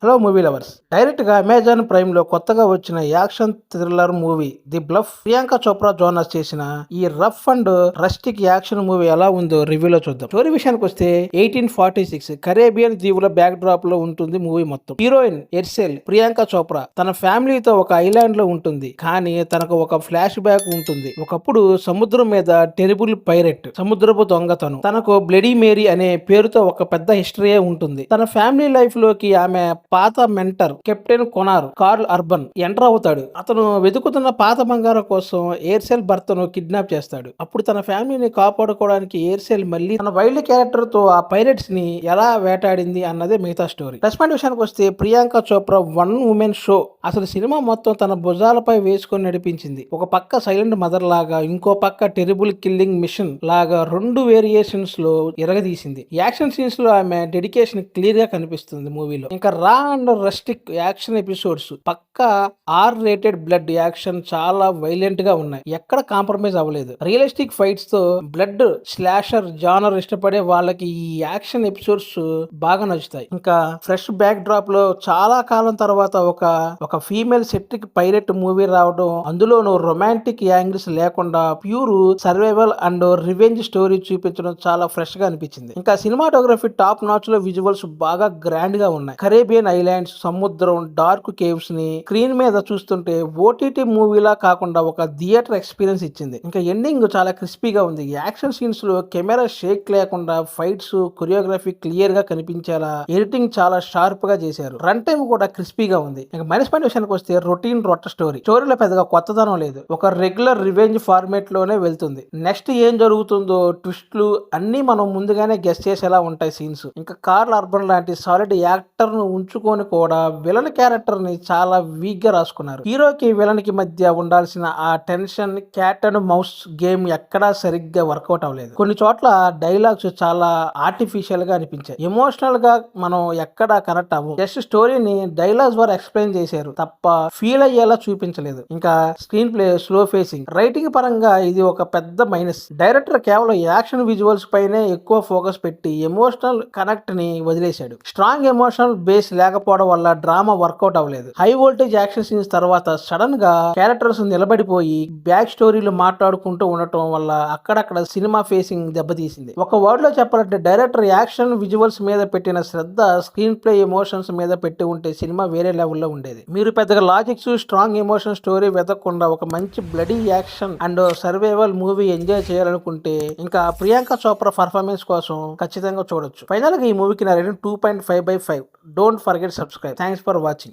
Hello movie lovers. Direct గా Amazon prime లో కొత్తగా వచ్చిన action thriller movie the bluff Priyanka Chopra Jonas చేసిన ఈ rough and rustic action movie ఎలా ఉందో రివ్యూలో చూద్దాం. స్టోరీ విషయానికి వస్తే 1846 కరేబియన్ దీవుల బ్యాక్ డ్రాప్ లో ఉంటుంది మూవీ మొత్తం. హీరోయిన్ ఎర్సెల్ ప్రియాంక చోప్రా తన ఫ్యామిలీతో ఒక ఐలాండ్ లో ఉంటుంది. కానీ తనకు ఒక ఫ్లాష్ బ్యాక్ ఉంటుంది. ఒకప్పుడు సముద్రం మీద టెరిబుల్ పైరెట్ సముద్రపు దొంగతనం, తనకు బ్లడీ మేరీ అనే పేరుతో ఒక పెద్ద హిస్టరీ ఉంటుంది. తన ఫ్యామిలీ లైఫ్ లోకి ఆమె పాత mentor captain Connor Karl Urban enter అవుతాడు. అతను వెతుకుతున్న పాత బంగారం కోసం ఎయిర్సెల్ భర్తను కిడ్నాప్ చేస్తాడు. అప్పుడు తన ఫ్యామిలీని కాపాడుకోవడానికి ఎయిర్సెల్ మళ్ళీ తన వైల్డ్ క్యారెక్టర్ తో ఆ పైరెట్స్ ని ఎలా వేటాడింది అన్నదే మిగతా స్టోరీ. రెస్పాండ్ విషయానికి వస్తే Priyanka Chopra one women show. అసలు సినిమా మొత్తం తన భుజాలపై వేసుకొని నడిపించింది. ఒక పక్క సైలెంట్ మదర్ లాగా, ఇంకో పక్క టెరిబుల్ కిల్లింగ్ మిషన్ లాగా రెండు వేరియేషన్స్ లో ఎరగదీసింది. యాక్షన్ సీన్స్ లో ఆమె డెడికేషన్ క్లియర్ గా కనిపిస్తుంది మూవీలో. ఇంకా raw and rustic action episodes పక్కా ఆర్ రేటెడ్ బ్లడ్ యాక్షన్ చాలా వైలెంట్ గా ఉన్నాయి. ఎక్కడ కాంప్రమైజ్ అవ్వలేదు. రియలిస్టిక్ ఫైట్స్ తో బ్లడ్ స్లాషర్ జానర్ ఇష్టపడే వాళ్ళకి ఈ యాక్షన్ ఎపిసోడ్స్ బాగా నచ్చుతాయి. ఇంకా ఫ్రెష్ బ్యాక్ డ్రాప్ లో చాలా కాలం తర్వాత ఒక ఫీమేల్ సెట్రిక్ పైరెట్ మూవీ రావడం, అందులోనూ రొమాంటిక్ యాంగిల్స్ లేకుండా pure survival and revenge story చూపించడం చాలా ఫ్రెష్ గా అనిపించింది. ఇంకా సినిమాటోగ్రఫీ టాప్ నాచ్ లో విజువల్స్ బాగా గ్రాండ్ గా ఉన్నాయి. కరేబియన్ ఐలాండ్స్, సముద్రం, డార్క్ కేవ్స్ ని స్క్రీన్ మీద చూస్తుంటే ఓటీటీ మూవీలా కాకుండా ఒక థియేటర్ ఎక్స్పీరియన్స్ ఇచ్చింది. ఇంకా ఎండింగ్ చాలా క్రిస్పీగా ఉంది. యాక్షన్ సీన్స్ లో కెమెరా షేక్ లేకుండా ఫైట్స్, కొరియోగ్రఫీ క్లియర్ గా కనిపించేలా ఎడిటింగ్ చాలా షార్ప్ గా చేశారు. రన్ టైం కూడా క్రిస్పీగా ఉంది. ఇంకా మైనస్ పాయింట్ విషయానికి వస్తే రొటీన్ రొట్ట స్టోరీలో పెద్దగా కొత్తదనం లేదు. ఒక రెగ్యులర్ రివెంజ్ ఫార్మేట్ లోనే వెళ్తుంది. నెక్స్ట్ ఏం జరుగుతుందో ట్విస్ట్లు అన్ని మనం ముందుగానే గెస్ చేసేలా ఉంటాయి సీన్స్. ఇంకా కార్ల్ అర్బన్ లాంటి సాలిడ్ యాక్టర్ ను ఉంచుకొని కూడా విలన్ క్యారెక్టర్ ని చాలా వీక్ గా రాసుకున్నారు. హీరోకి విలన్ కి మధ్య ఉండాల్సిన ఆ tension, cat and mouse game ఎక్కడా సరిగ్గా వర్కౌట్ అవ్వలేదు. కొన్ని చోట్ల డైలాగ్స్ చాలా ఆర్టిఫిషియల్ గా అనిపించాయి. ఎమోషనల్ గా మనం ఎక్కడా కనెక్ట్ అవ్వం. జస్ట్ స్టోరీని డైలాగ్స్ ద్వారా ఎక్స్ప్లెయిన్ చేశారు తప్ప ఫీల్ అయ్యేలా చూపించలేదు. ఇంకా screen play slow facing, writing పరంగా ఇది ఒక పెద్ద మైనస్. డైరెక్టర్ కేవలం యాక్షన్ విజువల్స్ పైనే ఎక్కువ ఫోకస్ పెట్టి ఎమోషనల్ కనెక్ట్ ని వదిలేశాడు. స్ట్రాంగ్ ఎమోషనల్ బేస్ లేకపోవడం వల్ల డ్రామా వర్కౌట్ అవ్వలేదు. హై వోల్టేజ్ యాక్షన్ సీన్స్ తర్వాత సడన్ గా క్యారెక్టర్స్ నిలబడిపోయి బ్యాక్ స్టోరీలు మాట్లాడుకుంటూ ఉండటం వల్ల అక్కడక్కడ సినిమా ఫేసింగ్ దెబ్బతీసింది. ఒక వర్డ్ లో చెప్పాలంటే డైరెక్టర్ యాక్షన్ విజువల్స్ మీద పెట్టిన శ్రద్ధ స్క్రీన్ ప్లే ఎమోషన్స్ మీద పెట్టి ఉంటే సినిమా వేరే లెవెల్లో ఉండేది. మీరు పెద్దగా లాజిక్స్, స్ట్రాంగ్ ఎమోషన్ స్టోరీ వెతకకుండా ఒక మంచి bloody action and survival movie enjoy చేయాలనుకుంటే ఇంకా ప్రియాంక చోప్రా పర్ఫార్మెన్స్ కోసం ఖచ్చితంగా చూడొచ్చు. ఫైనల్ గా ఈ మూవీకి నా rating 2.5/5. Don't forget subscribe. Thanks for watching.